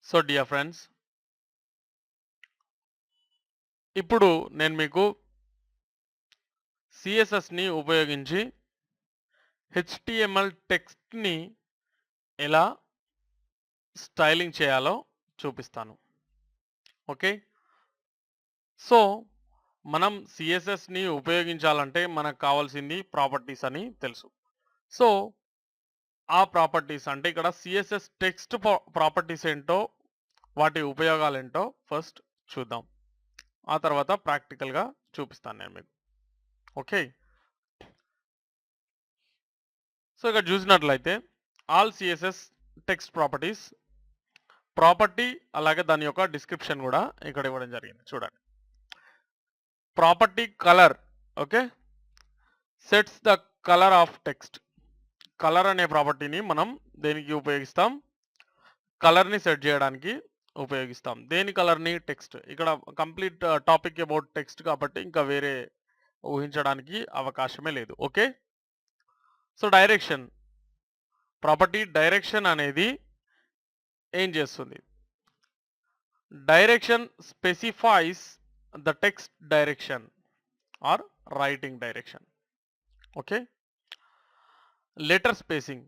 So dear friends, ఇప్పుడు నేను మీకు సిఎస్ఎస్ని ఉపయోగించి హెచ్టిఎంఎల్ టెక్స్ట్ని ఎలా స్టైలింగ్ చేయాలో చూపిస్తాను. ఓకే, సో మనం సిఎస్ఎస్ని ఉపయోగించాలంటే మనకు కావాల్సింది ప్రాపర్టీస్ అని తెలుసు. సో ఆ ప్రాపర్టీస్ అంటే ఇక్కడ సిఎస్ఎస్ టెక్స్ట్ ప్రాపర్టీస్ ఏంటో, వాటి ఉపయోగాలు ఏంటో ఫస్ట్ చూద్దాం. ఆ తర్వాత ప్రాక్టికల్గా చూపిస్తాను నేను మీకు. ఓకే, సో ఇక్కడ చూసినట్లయితే ఆల్ సిఎస్ఎస్ టెక్స్ట్ ప్రాపర్టీ అలాగే దాని యొక్క డిస్క్రిప్షన్ కూడా ఇక్కడ ఇవ్వడం జరిగింది. చూడండి, property colour. Okay, sets the colour of text. Colour అనే ప్రాపర్టీని మనం దేనికి ఉపయోగిస్తాం? కలర్ని సెట్ చేయడానికి ఉపయోగిస్తాం. దేని కలర్ని? టెక్స్ట్. ఇక్కడ కంప్లీట్ టాపిక్ అబౌట్ టెక్స్ట్ కాబట్టి ఇంకా వేరే ఊహించడానికి అవకాశమే లేదు. Okay, so direction property, direction అనేది ఏం చేస్తుంది? Direction specifies the text direction are writing direction. Okay, letter spacing.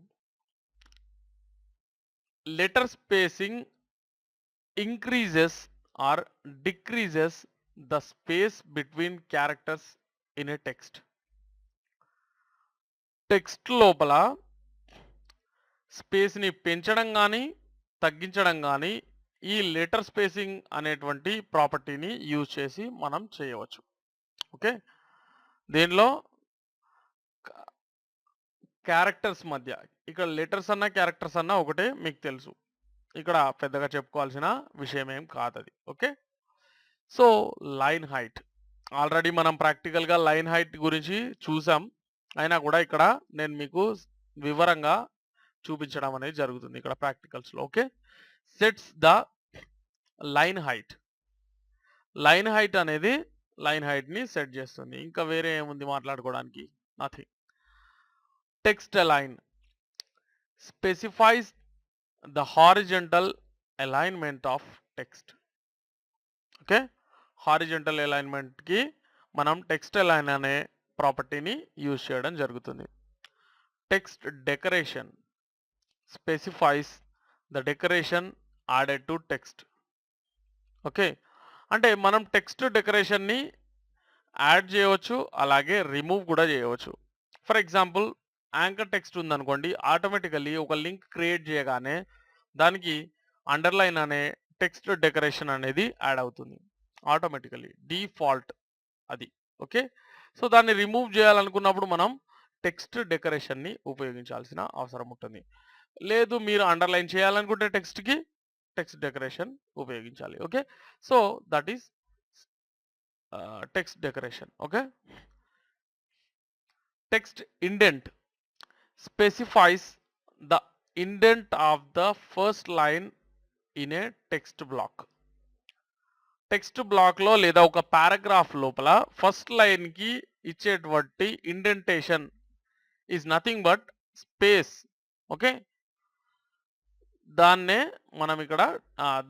Letter spacing increases or decreases the space between characters in a text. Text లోపల స్పేస్ని పెంచడం కానీ తగ్గించడం కానీ ఈ లెటర్ స్పేసింగ్ అనేటువంటి ప్రాపర్టీని యూజ్ చేసి మనం చేయవచ్చు. ఓకే, దీనిలో క్యారెక్టర్స్ మధ్య, ఇక్కడ లెటర్స్ అన్న క్యారెక్టర్స్ అన్న ఒకటే మీకు తెలుసు, ఇక్కడ పెద్దగా చెప్పుకోవాల్సిన విషయం ఏం కాదు అది. Okay, so line height, already మనం ప్రాక్టికల్గా లైన్ హైట్ గురించి చూసాం, అయినా కూడా ఇక్కడ నేను మీకు వివరంగా చూపించడం అనేది జరుగుతుంది ఇక్కడ ప్రాక్టికల్స్లో. Okay, sets the line height. Line height అనేది లైన్ హైట్ని సెట్ చేస్తుంది. ఇంకా వేరే ఏముంది మాట్లాడుకోవడానికి? Nothing. Text align specifies the horizontal alignment of text. Okay, horizontal అలైన్మెంట్కి మనం టెక్స్ట్ అలైన్ అనే ప్రాపర్టీని యూజ్ చేయడం జరుగుతుంది. Text decoration specifies the decoration added to text. Okay, అంటే మనం టెక్స్ట్ డెకరేషన్ని యాడ్ చేయవచ్చు, అలాగే రిమూవ్ కూడా చేయవచ్చు. ఫర్ ఎగ్జాంపుల్, యాంకర్ టెక్స్ట్ ఉందనుకోండి, ఆటోమేటికల్లీ ఒక లింక్ క్రియేట్ చేయగానే దానికి అండర్లైన్ అనే టెక్స్ట్ డెకరేషన్ అనేది యాడ్ అవుతుంది ఆటోమేటికల్లీ, డిఫాల్ట్ అది. ఓకే, సో దాన్ని రిమూవ్ చేయాలనుకున్నప్పుడు మనం టెక్స్ట్ డెకరేషన్ని ఉపయోగించాల్సిన అవసరం ఉంటుంది. లేదు, మీరు అండర్లైన్ చేయాలనుకుంటే టెక్స్ట్కి టెక్స్ట్ డెకరేషన్ ఉపయోగించాలి. Okay, so that is text decoration. Okay, text indent specifies the indent of the first line in a text block. Text బ్లాక్లో లేదా ఒక పారాగ్రాఫ్ లోపల ఫస్ట్ లైన్కి ఇచ్చేటువంటి indentation is nothing but space. Okay, దాన్నే మనం ఇక్కడ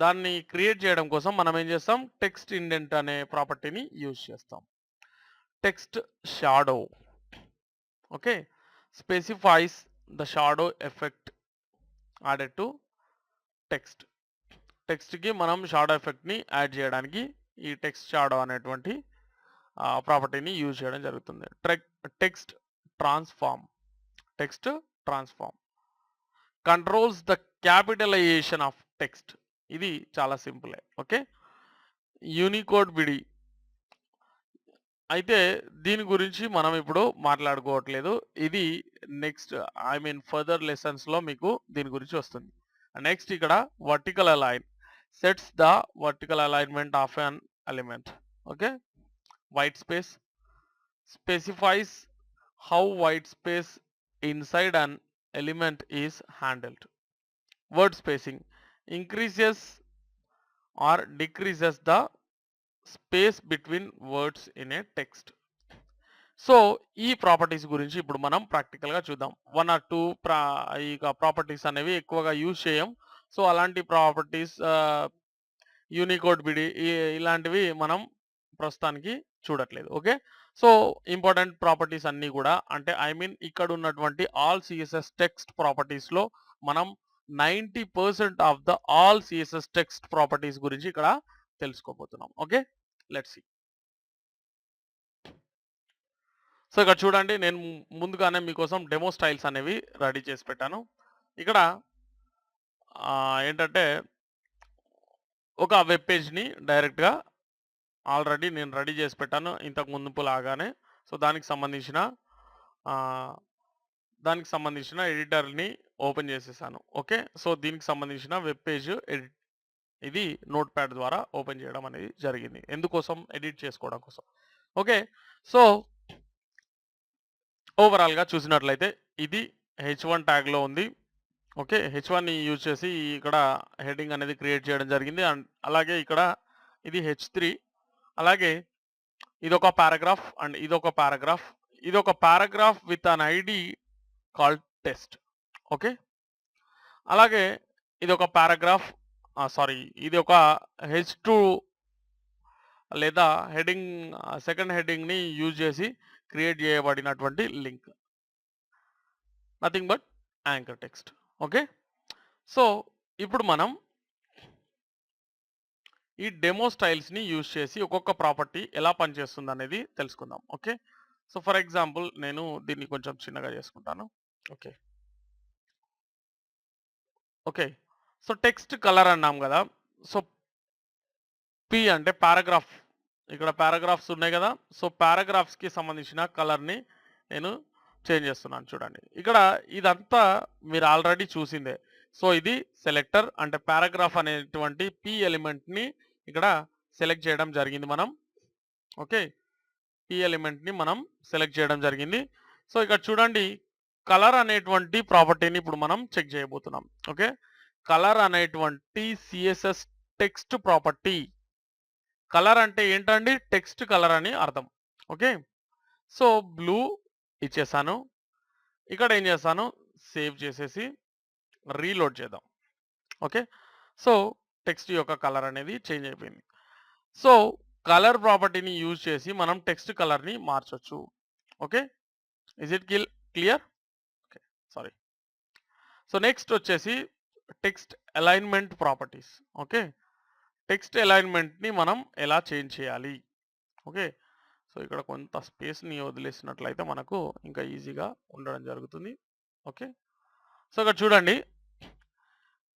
దాన్ని క్రియేట్ చేయడం కోసం మనం ఏం చేస్తాం? టెక్స్ట్ ఇండెంట్ అనే ప్రాపర్టీని యూజ్ చేస్తాం. Text shadow. Okay, specifies the shadow effect added to text. టెక్స్ట్కి మనం షాడో ఎఫెక్ట్ని యాడ్ చేయడానికి ఈ టెక్స్ట్ షాడో అనేటువంటి ప్రాపర్టీని యూజ్ చేయడం జరుగుతుంది. Text transform. Text transform controls the capitalisation of text. ఇది చాలా సింపులే. ఓకే, యూనికోడ్ విడి అయితే దీని గురించి మనం ఇప్పుడు మాట్లాడుకోవట్లేదు, ఇది నెక్స్ట్ ఫర్దర్ లెసన్స్లో మీకు దీని గురించి వస్తుంది. నెక్స్ట్ ఇక్కడ vertical align sets the vertical alignment of an element. Okay, white space specifies how white space inside an element is handled. Word spacing increases or decreases the space between words in a text. So ఈ properties గురించి ఇప్పుడు మనం ప్రాక్టికల్గా చూద్దాం. 1 or 2 properties అనేవి ఎక్కువగా use చేయం, so అలాంటి ప్రాపర్టీస్ యూనికోడ్ బిడి ఇలాంటివి మనం ప్రస్తుతానికి చూడట్లేదు. ఓకే. సో ఇంపార్టెంట్ ప్రాపర్టీస్ అన్నీ కూడా అంటే ఐ మీన్ ఇక్కడ ఉన్నటువంటి ఆల్ సిఎస్ఎస్ టెక్స్ట్ ప్రాపర్టీస్లో మనం 90% of the all CSS text properties గురించి ఇక్కడ తెలుసుకోబోతున్నాం. Okay, let's see. సో ఇక్కడ చూడండి, నేను ముందుగానే మీకోసం డెమో స్టైల్స్ అనేవి రెడీ చేసి పెట్టాను. ఇక్కడ ఏంటంటే ఒక వెబ్ పేజ్ని డైరెక్ట్గా ఆల్రెడీ నేను రెడీ చేసి పెట్టాను ఇంతకు ముందు లాగానే. సో దానికి సంబంధించిన ఎడిటర్ని ఓపెన్ చేసేసాను. ఓకే, సో దీనికి సంబంధించిన వెబ్ పేజ్ ఎడిట్ ఇది నోట్ ప్యాడ్ ద్వారా ఓపెన్ చేయడం అనేది జరిగింది. ఎందుకోసం? ఎడిట్ చేసుకోవడం కోసం. ఓకే, సో ఓవరాల్గా చూసినట్లయితే ఇది H1 ట్యాగ్లో ఉంది. ఓకే, H1ని యూజ్ చేసి ఇక్కడ హెడ్డింగ్ అనేది క్రియేట్ చేయడం జరిగింది. అండ్ అలాగే ఇక్కడ ఇది H3, అలాగే ఇదొక పారాగ్రాఫ్ అండ్ ఇదొక paragraph with an ID called test. Okay, అలాగే ఇదొక పారాగ్రాఫ్ ఇది ఒక H2 లేదా హెడ్డింగ్ సెకండ్ హెడ్డింగ్ని యూజ్ చేసి క్రియేట్ చేయబడినటువంటి link, nothing but anchor text. Okay, so ఇప్పుడు మనం ఈ డెమో స్టైల్స్ని యూజ్ చేసి ఒక్కొక్క ప్రాపర్టీ ఎలా పనిచేస్తుంది అనేది తెలుసుకుందాం. ఓకే, సో ఫర్ ఎగ్జాంపుల్ నేను దీన్ని కొంచెం చిన్నగా చేసుకుంటాను. Okay okay so text colour అన్నాం కదా. సో పి అంటే పారాగ్రాఫ్, ఇక్కడ పారాగ్రాఫ్స్ ఉన్నాయి కదా. సో పారాగ్రాఫ్స్కి సంబంధించిన కలర్ని నేను చేంజ్ చేస్తున్నాను. చూడండి, ఇక్కడ ఇదంతా మీరు ఆల్రెడీ చూసిందే. సో ఇది సెలెక్టర్ అంటే పారాగ్రాఫ్ అనేటువంటి పి ఎలిమెంట్ని ఇక్కడ సెలెక్ట్ చేయడం జరిగింది మనం. ఓకే, పి ఎలిమెంట్ని మనం సెలెక్ట్ చేయడం జరిగింది. సో ఇక్కడ చూడండి, కలర్ అనేటువంటి ప్రాపర్టీని ఇప్పుడు మనం చెక్ చేయబోతున్నాం. ఓకే, కలర్ అనేటువంటి సిఎస్ఎస్ టెక్స్ట్ ప్రాపర్టీ. కలర్ అంటే ఏంటండి? టెక్స్ట్ కలర్ అని అర్థం. ఓకే, సో బ్లూ ఇచ్చేసాను. ఇక్కడ ఏం చేస్తాను, సేవ్ చేసేసి రీలోడ్ చేద్దాం. ఓకే, సో టెక్స్ట్ యొక్క కలర్ అనేది చేంజ్ అయిపోయింది. సో కలర్ ప్రాపర్టీని యూజ్ చేసి మనం టెక్స్ట్ కలర్ని మార్చొచ్చు. Okay, is it clear? Okay, sorry. So next వచ్చేసి text alignment properties. Okay, text అలైన్మెంట్ని మనం ఎలా చేంజ్ చేయాలి? ఓకే, సో ఇక్కడ కొంత స్పేస్ని వదిలేసినట్లయితే మనకు ఇంకా ఈజీగా ఉండడం జరుగుతుంది. ఓకే, సో ఇక్కడ చూడండి,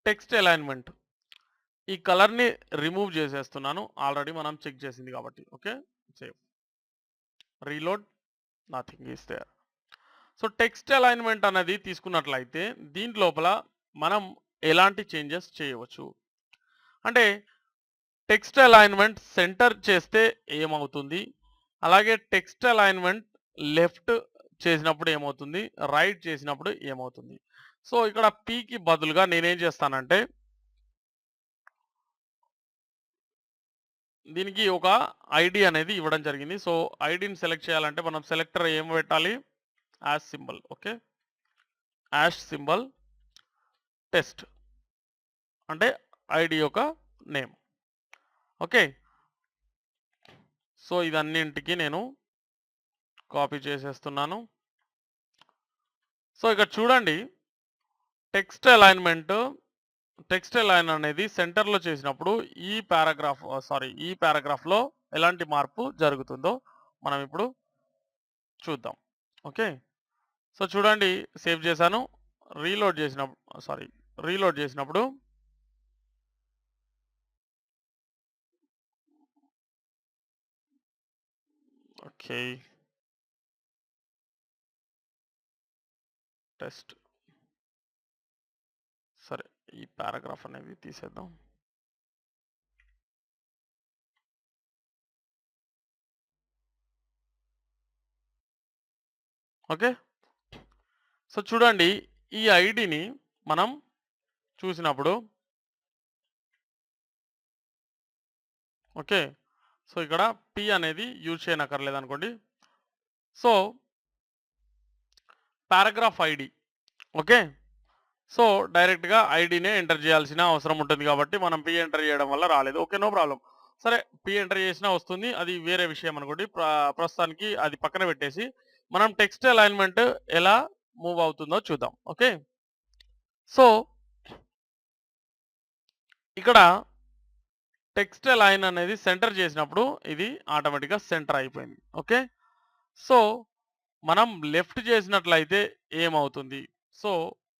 టెక్స్ట్ అలైన్మెంట్ ఈ కలర్ని రిమూవ్ చేసేస్తున్నాను. ఆల్రెడీ మనం చెక్ చేసింది కాబట్టి. Okay, save, reload, nothing is there. So text alignment అనేది తీసుకున్నట్లయితే దీని లోపల మనం ఎలాంటి చేంజెస్ చేయవచ్చు అంటే, టెక్స్ట్ అలైన్మెంట్ సెంటర్ చేస్తే ఏమవుతుంది, అలాగే టెక్స్ట్ అలైన్మెంట్ లెఫ్ట్ చేసినప్పుడు ఏమవుతుంది, రైట్ చేసినప్పుడు ఏమవుతుంది. సో ఇక్కడ పీకి బదులుగా నేనేం చేస్తానంటే దీనికి ఒక ఐడి అనేది ఇవ్వడం జరిగింది. సో ఐడిని సెలెక్ట్ చేయాలంటే మనం సెలెక్టర్ ఏం పెట్టాలి, hash symbol. Okay, hash symbol test అంటే ఐడి యొక్క నేమ్. ఓకే, సో ఇదన్నింటికి నేను కాపీ చేసేస్తున్నాను. సో ఇక్కడ చూడండి, టెక్స్ట్ అలైన్ అనేది సెంటర్లో చేసినప్పుడు ఈ పారాగ్రాఫ్లో ఎలాంటి మార్పు జరుగుతుందో మనం ఇప్పుడు చూద్దాం. ఓకే, సో చూడండి, సేవ్ చేశాను. రీలోడ్ చేసినప్పుడు ఓకే, టెస్ట్, సరే ఈ పారాగ్రాఫ్ అనేది తీసేద్దాం. ఓకే, సో చూడండి, ఈ ఐడిని మనం చూసినప్పుడు ఓకే, సో ఇక్కడ పి అనేది యూజ్ చేయనక్కర్లేదు అనుకోండి. So paragraph ID. Okay, so డైరెక్ట్గా ఐడినే ఎంటర్ చేయాల్సిన అవసరం ఉంటుంది కాబట్టి మనం పి ఎంటర్ చేయడం వల్ల రాలేదు. Okay, no problem. సరే, పి ఎంటర్ చేసినా వస్తుంది, అది వేరే విషయం అనుకోండి. ప్రస్తుతానికి అది పక్కన పెట్టేసి మనం టెక్స్ట్ అలైన్మెంట్ ఎలా మూవ్ అవుతుందో చూద్దాం. ఓకే, సో ఇక్కడ టెక్స్ట్ అలైన్ అనేది సెంటర్ చేసినప్పుడు ఇది ఆటోమేటిక్గా సెంటర్ అయిపోయింది. ఓకే, సో మనం లెఫ్ట్ చేసినట్లయితే ఏమవుతుంది? సో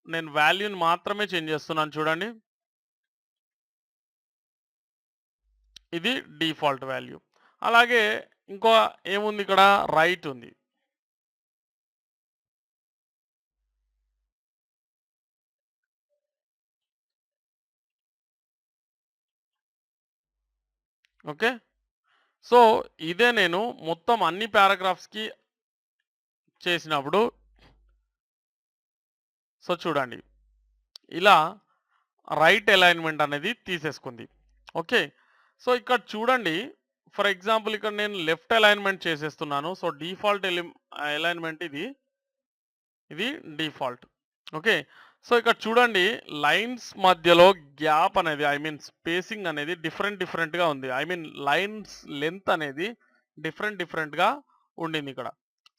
నేను వాల్యూని మాత్రమే చేంజ్ చేస్తున్నాను చూడండి. ఇది డిఫాల్ట్ వాల్యూ. అలాగే ఇంకో ఏముంది ఇక్కడ, రైట్ ఉంది. ఓకే, సో ఇదే నేను మొత్తం అన్ని పారాగ్రాఫ్స్‌కి చేసినప్పుడు సో చూడండి, ఇలా రైట్ అలైన్‌మెంట్ అనేది తీసేసుకుంది. ఓకే, సో ఇక్కడ చూడండి, ఫర్ ఎగ్జాంపుల్ ఇక్కడ నేను లెఫ్ట్ అలైన్‌మెంట్ చేసేస్తున్నాను. సో డిఫాల్ట్ అలైన్‌మెంట్ ఇది డిఫాల్ట్. ఓకే, సో ఇక్కడ చూడండి, లైన్స్ మధ్యలో గ్యాప్ అనేది, ఐ మీన్ స్పేసింగ్ అనేది డిఫరెంట్‌గా ఉంది. ఐ మీన్ లైన్స్ లెంత్ అనేది డిఫరెంట్‌గా ఉండింది ఇక్కడ.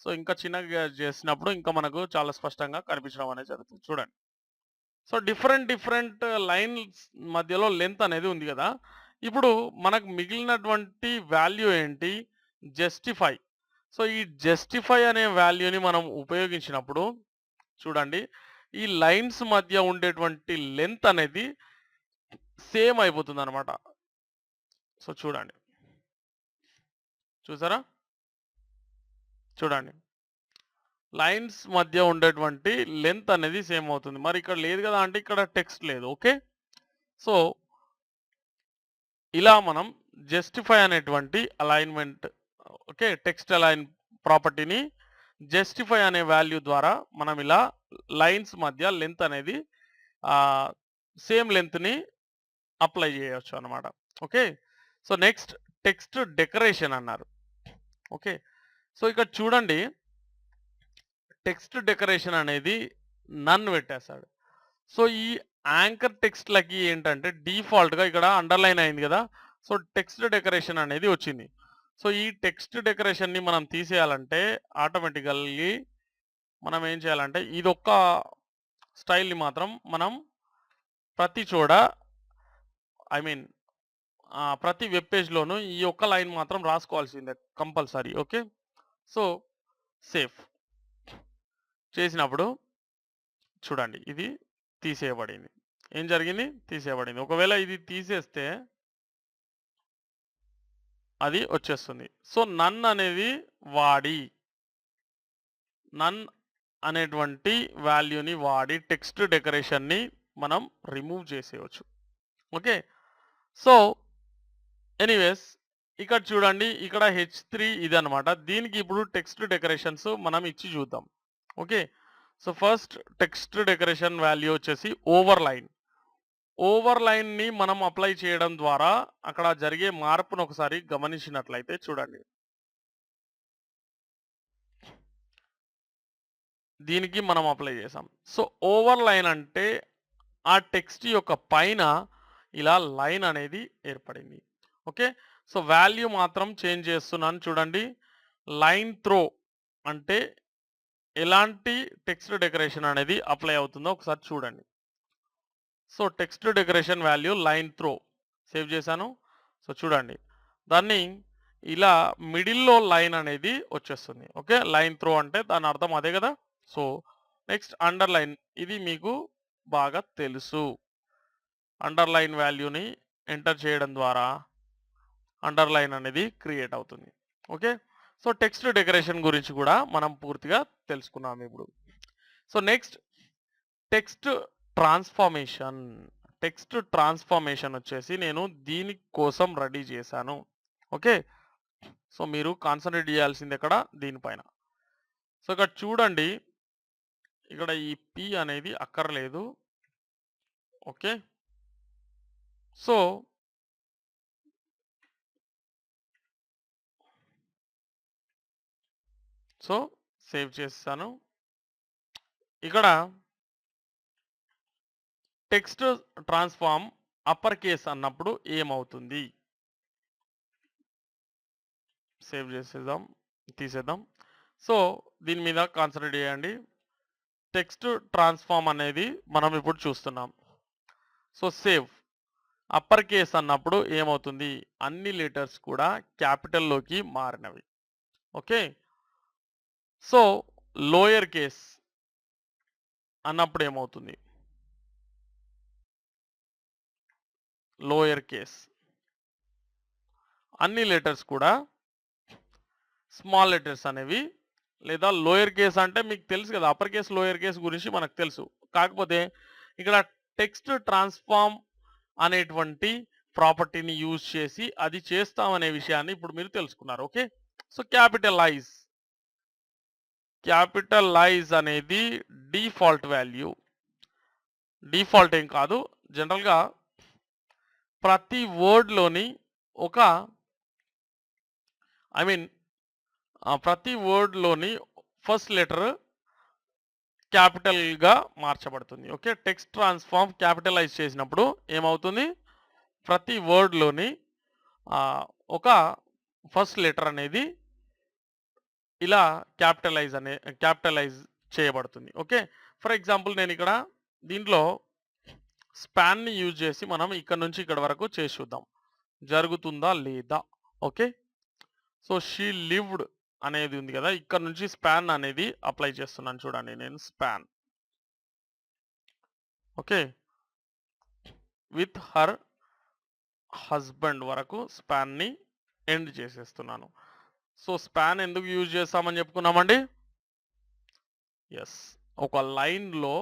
సో ఇంకా చిన్నగా చేసినప్పుడు ఇంకా మనకు చాలా స్పష్టంగా కనిపించడం అనేది జరుగుతుంది. చూడండి. సో డిఫరెంట్ లైన్స్ మధ్యలో లెంత్ అనేది ఉంది కదా! ఇప్పుడు మనకు మిగిలినటువంటి వాల్యూ ఏంటి? జస్టిఫై. సో ఈ జస్టిఫై అనే వాల్యూని మనం ఉపయోగించినప్పుడు చూడండి, ఈ లైన్స్ మధ్య ఉండేటువంటి లెంత్ అనేది సేమ్ అయిపోతుందనమాట. సో చూడండి. చూసారా? చూడండి. లైన్స్ మధ్య ఉండేటువంటి లెంత్ అనేది సేమ్ అవుతుంది. మరి ఇక్కడ లేదు గదా! అంటే ఇక్కడ టెక్స్ట్ లేదు. ఓకే, సో ఇలా మనం జస్టిఫై అనేటువంటి అలైన్మెంట్, ఓకే, టెక్స్ట్ అలైన్ ప్రాపర్టీని జస్టిఫై అనే వాల్యూ ద్వారా మనం ఇలా లైన్స్ మధ్య లెంత్ అనేది సేమ్ లెంత్‌ని అప్లై చేయొచ్చు అన్నమాట. Okay, so next text decoration అన్నారు. ఓకే, సో ఇక్కడ చూడండి, టెక్స్ట్ డెకరేషన్ అనేది నన్ పెట్టేశాడు. సో ఈ యాంకర్ టెక్స్ట్‌లకి ఏంటంటే డిఫాల్ట్‌గా ఇక్కడ అండర్‌లైన్ అయింది కదా! సో టెక్స్ట్ డెకరేషన్ అనేది వచ్చింది. సో ఈ టెక్స్ట్ డెకరేషన్‌ని మనం తీసేయాలంటే ఆటోమేటికల్లీ మనం ఏం చేయాలంటే ఇదొక్క స్టైల్‌ని మాత్రం మనం ప్రతి చోట, ఐ మీన్ ప్రతి వెబ్ పేజ్‌లోనూ ఈ ఒక్క లైన్ మాత్రం రాసుకోవాల్సిందే కంపల్సరీ. ఓకే, సో సేవ్ చేసినప్పుడు చూడండి, ఇది తీసేయబడింది. ఏం జరిగింది? తీసేయబడింది. ఒకవేళ ఇది తీసేస్తే అది వచ్చేస్తుంది. సో నన్ అనేది వాడి, నన్ అనేటువంటి వాల్యూని వాడి టెక్స్ట్ డెకరేషన్‌ని మనం రిమూవ్ చేసేయొచ్చు. ఓకే, సో ఎనీవేస్ ఇక్కడ చూడండి, ఇక్కడ హెచ్3 ఇదనమాట. దీనికి ఇప్పుడు టెక్స్ట్ డెకరేషన్స్ మనం ఇచ్చి చూద్దాం. Okay, so first text decoration value వచ్చేసి ఓవర్‌లైన్. ఓవర్‌లైన్‌ని మనం అప్లై చేయడం ద్వారా అక్కడ జరిగే మార్పును ఒకసారి గమనించినట్లయితే చూడండి. దీనికి మనం అప్లై చేసాం. సో ఓవర్‌లైన్ అంటే ఆ టెక్స్ట్ యొక్క పైన ఇలా లైన్ అనేది ఏర్పడింది. ఓకే, సో వాల్యూ మాత్రం చేంజ్ చేస్తున్నాను చూడండి. లైన్ త్రో అంటే ఎలాంటి టెక్స్ట్ డెకరేషన్ అనేది అప్లై అవుతుందో ఒకసారి చూడండి. So text decoration value line throw save చేశాను. సో చూడండి, దాన్ని ఇలా మిడిల్‌లో లైన్ అనేది వచ్చేస్తుంది. ఓకే, లైన్ త్రో అంటే దాని అర్థం అదే కదా! సో నెక్స్ట్ అండర్‌లైన్, ఇది మీకు బాగా తెలుసు. అండర్‌లైన్ వాల్యూని ఎంటర్ చేయడం ద్వారా అండర్‌లైన్ అనేది క్రియేట్ అవుతుంది. ఓకే, సో టెక్స్ట్ డెకరేషన్ గురించి కూడా మనం పూర్తిగా తెలుసుకున్నాం ఇప్పుడు. So next text transformation. Text transformation వచ్చేసి నేను దీని కోసం రెడీ చేశాను. ఓకే, సో మీరు కాన్సంట్రేట్ చేయాల్సింది ఎక్కడ? దీనిపైన. సో ఇక్కడ చూడండి, ఇక్కడ ఈ పి అనేది అక్కర్లేదు. ఓకే, సో సో సేవ్ చేసేసాను. ఇక్కడ టెక్స్ట్ ట్రాన్స్ఫార్మ్ అప్పర్ కేస్ అన్నప్పుడు ఏమవుతుంది? సేవ్ చేసేద్దాం. తీసేద్దాం. సో, దీని మీద కాన్సంట్రేట్ చేయండి. టెక్స్ట్ ట్రాన్స్ఫార్మ్ అనేది మనం ఇప్పుడు చూస్తున్నాం. So, save. అప్పర్ కేస్ అన్నప్పుడు ఏమవుతుంది? అన్ని లెటర్స్ కూడా క్యాపిటల్‌లోకి మారినవి. ఓకే. సో, లోయర్ కేస్ అన్నప్పుడు ఏమవుతుంది? Lower case. అన్ని లెటర్స్ కూడా స్మాల్ లెటర్స్ అనేవి లేదా లోయర్ కేస్ అంటే మీకు తెలుసు కదా! అప్పర్ కేస్, లోయర్ కేస్ గురించి మనకు తెలుసు. కాకపోతే ఇక్కడ టెక్స్ట్ ట్రాన్స్‌ఫార్మ్ అనేటువంటి ప్రాపర్టీని యూజ్ చేసి అది చేస్తామనే విషయాన్ని ఇప్పుడు మీరు తెలుసుకున్నారు. ఓకే. So, capitalise. క్యాపిటలైజ్ అనేది డిఫాల్ట్ వాల్యూ. డిఫాల్ట్ ఏం కాదు. జనరల్‌గా ప్రతి వర్డ్‌లోని ఒక ఐ మీన్ ప్రతి వర్డ్‌లోని ఫస్ట్ లెటర్ క్యాపిటల్‌గా మార్చబడుతుంది. ఓకే. టెక్స్ట్ ట్రాన్స్‌ఫార్మ్ క్యాపిటలైజ్ చేసినప్పుడు ఏమవుతుంది? ప్రతి వర్డ్‌లోని ఒక ఫస్ట్ లెటర్ అనేది ఇలా క్యాపిటలైజ్ చేయబడుతుంది. ఓకే. ఫర్ ఎగ్జాంపుల్ నేనిక్కడ దీంట్లో స్పాన్‌ని యూజ్ చేసి మనం ఇక్కడ నుంచి ఇక్కడ వరకు చేసి చూద్దాం. జరుగుతుందా? లేదా? ఓకే. సో, షీ లివ్డ్ అనేది ఉంది కదా! ఇక్కడ నుంచి స్పాన్ అనేది అప్లై చేస్తున్నాను చూడండి నేను span. Okay. With her husband వరకు స్పాన్‌ని ఎండ్ చేసేస్తున్నాను. సో, స్పాన్ ఎందుకు యూజ్ చేస్తామని చెప్పుకున్నామండి? యెస్. ఒక లైన్‌లో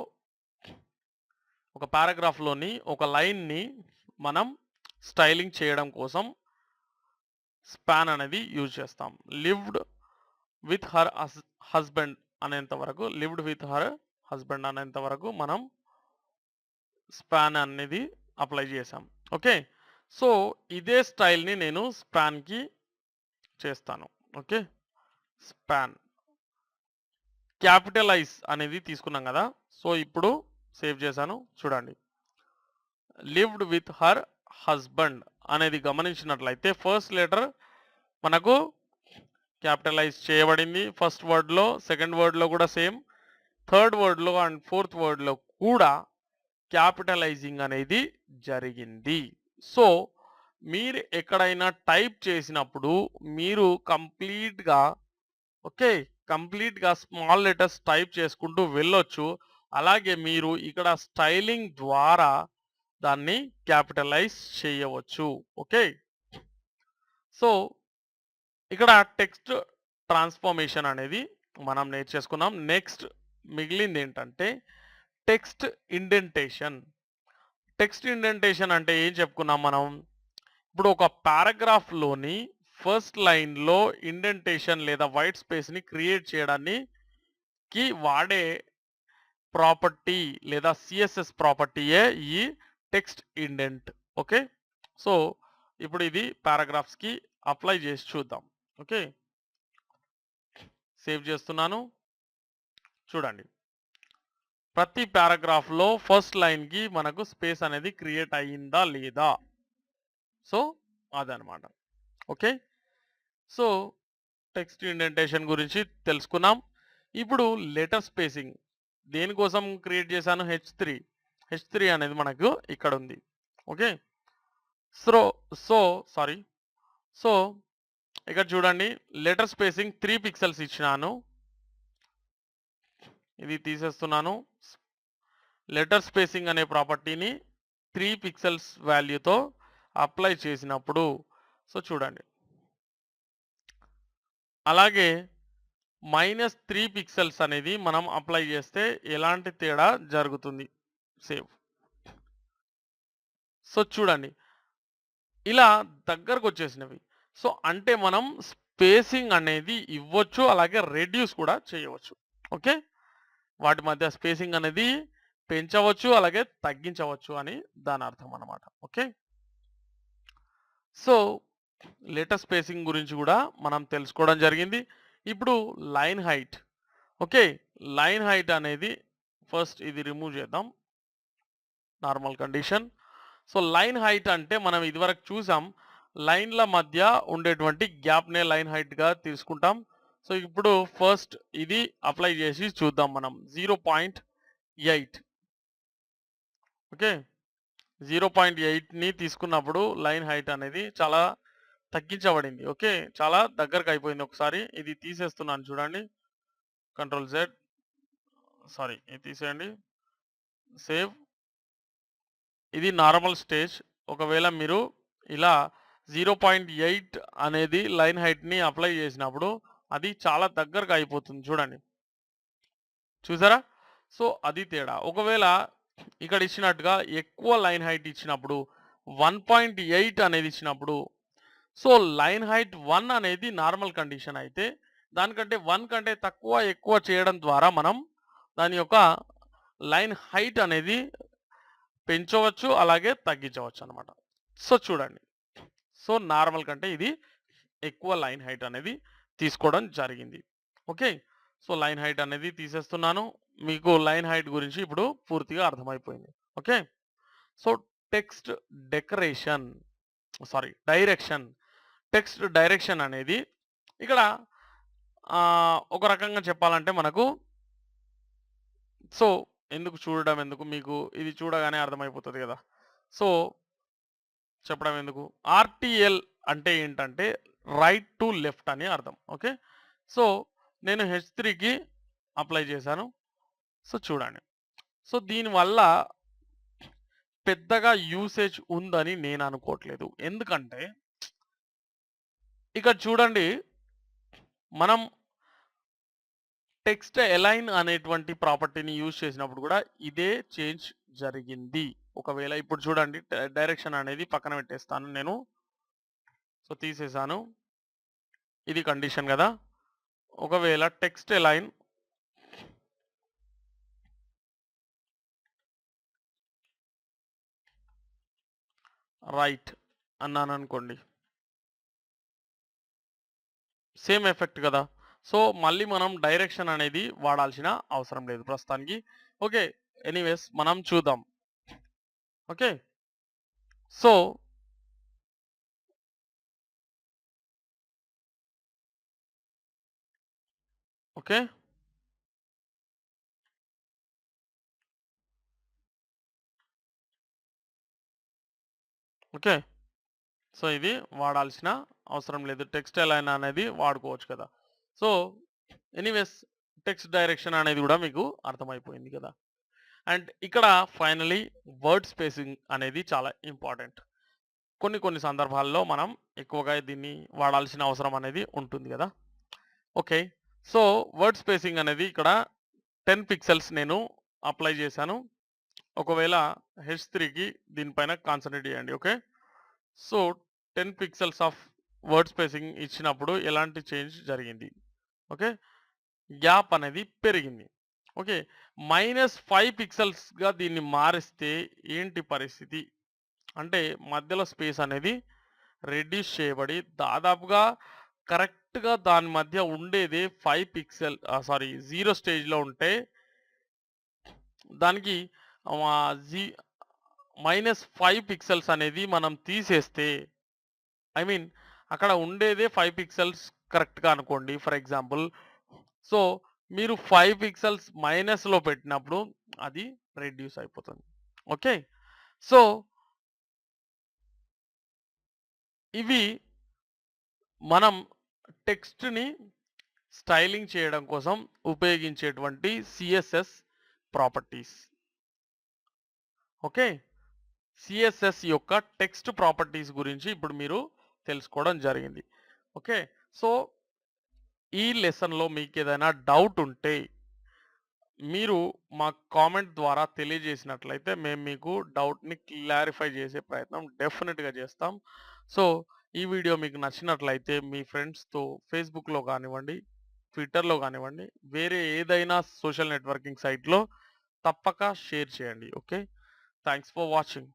ఒక పారాగ్రాఫ్‌లోని ఒక లైన్‌ని మనం స్టైలింగ్ చేయడం కోసం స్పాన్ అనేది యూజ్ చేస్తాం. లివ్డ్ విత్ హర్ హస్బెండ్ అనేంత వరకు మనం స్పాన్ అనేది అప్లై చేశాం. ఓకే. సో, ఇదే స్టైల్‌ని నేను స్పాన్‌కి చేస్తాను. ఓకే. స్పాన్. క్యాపిటలైజ్ అనేది తీసుకున్నాం కదా! సో, ఇప్పుడు సేవ్ చేశాను. చూడండి. లివ్డ్ విత్ హర్ హస్బెండ్ అనేది గమనించినట్లయితే ఫస్ట్ లెటర్ మనకు క్యాపిటలైజ్ చేయబడింది. ఫస్ట్ వర్డ్‌లో, సెకండ్ వర్డ్‌లో కూడా సేమ్. థర్డ్ వర్డ్‌లో అండ్ ఫోర్త్ వర్డ్‌లో కూడా క్యాపిటలైజింగ్ అనేది జరిగింది. సో, మీరు ఎక్కడైనా టైప్ చేసినప్పుడు మీరు ఓకే. కంప్లీట్‌గా స్మాల్ లెటర్స్ టైప్ చేసుకుంటూ వెళ్ళొచ్చు. అలాగే మీరు ఇక్కడ స్టైలింగ్ ద్వారా దాన్ని క్యాపిటలైజ్ చేయవచ్చు. ఓకే. సో, ఇక్కడ టెక్స్ట్ ట్రాన్స్‌ఫర్మేషన్ అనేది మనం నేర్చేసుకున్నాం. నెక్స్ట్ మిగిలిందేంటంటే టెక్స్ట్ ఇండెంటేషన్. టెక్స్ట్ ఇండెంటేషన్ అంటే ఏం చెప్పుకున్నాం మనం? ఇప్పుడు ఒక పారాగ్రాఫ్‌లోని ఫస్ట్ లైన్‌లో ఇండెంటేషన్ లేదా వైట్ స్పేస్‌ని క్రియేట్ చేయడానికి వాడే ప్రాపర్టీ లేదా సీఎస్ఎస్ ప్రాపర్టీయే ఈ టెక్స్ట్ ఇండెంట్. ఓకే. సో, ఇప్పుడు ఇది పారాగ్రాఫ్స్‌కి అప్లై చేసి చూద్దాం. ఓకే. సేవ్ చేస్తున్నాను. చూడండి. ప్రతి పారాగ్రాఫ్‌లో ఫస్ట్ లైన్‌కి మనకు స్పేస్ అనేది క్రియేట్ అయిందా? లేదా? సో, అదనమాట. ఓకే. సో, టెక్స్ట్ ఇండెంటేషన్ గురించి తెలుసుకున్నాం. ఇప్పుడు లెటర్ స్పేసింగ్ దేనికోసం క్రియేట్ చేశాను? హెచ్3. హెచ్3 అనేది మనకు ఇక్కడుంది. ఓకే. స్రో సో సారీ. సో, ఇక్కడ చూడండి లెటర్ స్పేసింగ్ 3 పిక్సెల్స్ ఇచ్చినాను. ఇది తీసేస్తున్నాను. లెటర్ స్పేసింగ్ అనే ప్రాపర్టీని 3 పిక్సెల్స్ వాల్యూతో అప్లై చేసినప్పుడు సో, చూడండి. అలాగే -3 పిక్సెల్స్ అనేది మనం అప్లై చేస్తే ఎలాంటి తేడా జరుగుతుంది? సేవ్. సో, చూడండి. ఇలా దగ్గరకొచ్చేసినవి. సో, అంటే మనం స్పేసింగ్ అనేది ఇవ్వచ్చు. అలాగే రెడ్యూస్ కూడా చేయవచ్చు. ఓకే. వాటి మధ్య స్పేసింగ్ అనేది పెంచవచ్చు. అలాగే తగ్గించవచ్చు అని దాని అర్థం అన్నమాట. ఓకే. సో, లెటర్ స్పేసింగ్ గురించి కూడా మనం తెలుసుకోవడం జరిగింది. ఇప్పుడు line height. Okay. Line height అనేది ఫస్ట్ ఇది రిమూవ్ చేద్దాం. Normal condition. So line height అంటే మనం ఇదివరకు చూసాం. లైన్ల మధ్య ఉండేటువంటి గ్యాప్‌నే లైన్ హైట్‌గా తీసుకుంటాం. సో ఇప్పుడు ఫస్ట్ ఇది అప్లై చేసి చూద్దాం మనం. 0.8 ఓకే. 0.8ని తీసుకున్నప్పుడు లైన్ హైట్ అనేది చాలా తగ్గించబడింది. ఓకే. చాలా దగ్గరకయిపోయింది. ఒకసారి ఇది తీసేస్తున్నాను చూడండి. కంట్రోల్ జెడ్ సారీ ఇది తీసేయండి. సేవ్. ఇది నార్మల్ స్టేజ్. ఒకవేళ మీరు ఇలా 0.8 అనేది లైన్ హైట్‌ని అప్లై చేసినప్పుడు అది చాలా దగ్గరగా అయిపోతుంది చూడండి. చూసారా? సో అది తేడా. ఒకవేళ ఇక్కడ ఇచ్చినట్టుగా ఎక్కువ లైన్ హైట్ ఇచ్చినప్పుడు 1.8 అనేది ఇచ్చినప్పుడు సో లైన్ హైట్ 1 అనేది నార్మల్ కండిషన్ అయితే దానికంటే 1 కంటే తక్కువ, ఎక్కువ చేయడం ద్వారా మనం దాని యొక్క లైన్ హైట్ అనేది పెంచవచ్చు, అలాగే తగ్గించవచ్చనమాట. సో చూడండి. సో నార్మల్ కంటే ఇది ఎక్కువ లైన్ హైట్ అనేది తీసుకోవడం జరిగింది. ఓకే. సో లైన్ హైట్ అనేది తీసేస్తున్నాను. మీకు లైన్ హైట్ గురించి ఇప్పుడు పూర్తిగా అర్థమైపోయింది. Okay. So text decoration direction. Text direction అనేది ఇక్కడ ఒక రకంగా చెప్పాలంటే మనకు సో ఎందుకు చూడడం ఎందుకు? మీకు ఇది చూడగానే అర్థమైపోతది గదా! సో చెప్పడం ఎందుకు? ఆర్‌టిఎల్ అంటే ఏంటంటే రైట్ టు లెఫ్ట్ అని అర్థం. ఓకే. సో నేను హెచ్3కి అప్లై చేశాను. సో చూడండి. సో దీనివల్ల పెద్దగా యూసేజ్ ఉందని నేను అనుకోవట్లేదు. ఎందుకంటే ఇక్కడ చూడండి మనం టెక్స్ట్ అలైన్ అనేటువంటి ప్రాపర్టీని యూజ్ చేసినప్పుడు కూడా ఇదే చేంజ్ జరిగింది. ఒకవేళ ఇప్పుడు చూడండి డైరెక్షన్ అనేది పక్కన పెట్టేస్తాను నేను. సో తీసేసాను. ఇది కండిషన్ గదా! ఒకవేళ టెక్స్ట్ అలైన్ రైట్ అన్నాననుకోండి. సేమ్ ఎఫెక్ట్ గదా! సో మళ్ళీ మనం డైరెక్షన్ అనేది వాడాల్సిన అవసరం లేదు ప్రస్తుతానికి. ఓకే. ఎనీవేస్ మనం చూద్దాం. Okay. So okay. Okay. So ఇది వాడాల్సిన అవసరం లేదు. టెక్స్ట్ అలైన్ అనేది వాడుకోవచ్చు కదా! సో ఎనీవేస్ టెక్స్ట్ డైరెక్షన్ అనేది గూడా మీకు అర్థమైపోయింది కదా! అండ్ ఇక్కడ ఫైనల్లీ వర్డ్ స్పేసింగ్ అనేది చాలా ఇంపార్టెంట్. కొన్ని సందర్భాల్లో మనం ఎక్కువగా దీన్ని వాడాల్సిన అవసరం అనేది ఉంటుంది గదా! ఓకే. సో వర్డ్ స్పేసింగ్ అనేది ఇక్కడ 10 పిక్సెల్స్ నేను అప్లై చేశాను. ఒకవేళ హెచ్3కి దీనిపైన కాన్సంట్రేట్ చేయండి. Okay. So 10 pixels of word spacing ఇచ్చినప్పుడు ఎలాంటి చేంజ్ జరిగింది? ఓకే. గ్యాప్ అనేది పెరిగింది. ఓకే. -5 పిక్సెల్స్‌గా దీన్ని మారిస్తే ఏంటి పరిస్థితి? అంటే మధ్యలో స్పేస్ అనేది రెడ్యూస్ చేయబడి దాదాపుగా కరెక్ట్‌గా దాని మధ్య ఉండేదే 5 పిక్సెల్ 0 స్టేజ్‌లో ఉంటే దానికి ఆహ్, జీ -5 పిక్సెల్స్ అనేది మనం తీసేస్తే ఐ మీన్ అక్కడ ఉండేదే 5 పిక్సెల్స్ కరెక్ట్‌గా అనుకోండి ఫర్ ఎగ్జాంపుల్. సో మీరు 5 పిక్సెల్స్ మైనస్‌లో పెట్టినప్పుడు అది రెడ్యూస్ అయిపోతుంది. ఓకే. సో ఇవి మనం టెక్స్ట్‌ని స్టైలింగ్ చేయడం కోసం ఉపయోగించేటువంటి సిఎస్ఎస్ ప్రాపర్టీస్. ఓకే. సిఎస్ఎస్ యొక్క టెక్స్ట్ ప్రాపర్టీస్ గురించి ఇప్పుడు మీరు తెలుసుకోవడం జరిగింది. ఓకే. సో ఈ లెసన్‌లో మీకేదైనా డౌట్ ఉంటే మీరు మాకు కామెంట్ ద్వారా తెలియజేసినట్లయితే మేము మీకు డౌట్‌ని క్లారిఫై చేసే ప్రయత్నం డెఫినిట్‌గా చేస్తాం. సో ఈ వీడియో మీకు నచ్చినట్లయితే మీ ఫ్రెండ్స్‌తో ఫేస్‌బుక్‌లో కానివ్వండి, ట్విట్టర్‌లో కానివ్వండి, వేరే ఏదైనా సోషల్ నెట్వర్కింగ్ సైట్‌లో తప్పక షేర్ చేయండి. ఓకే. Thanks for watching.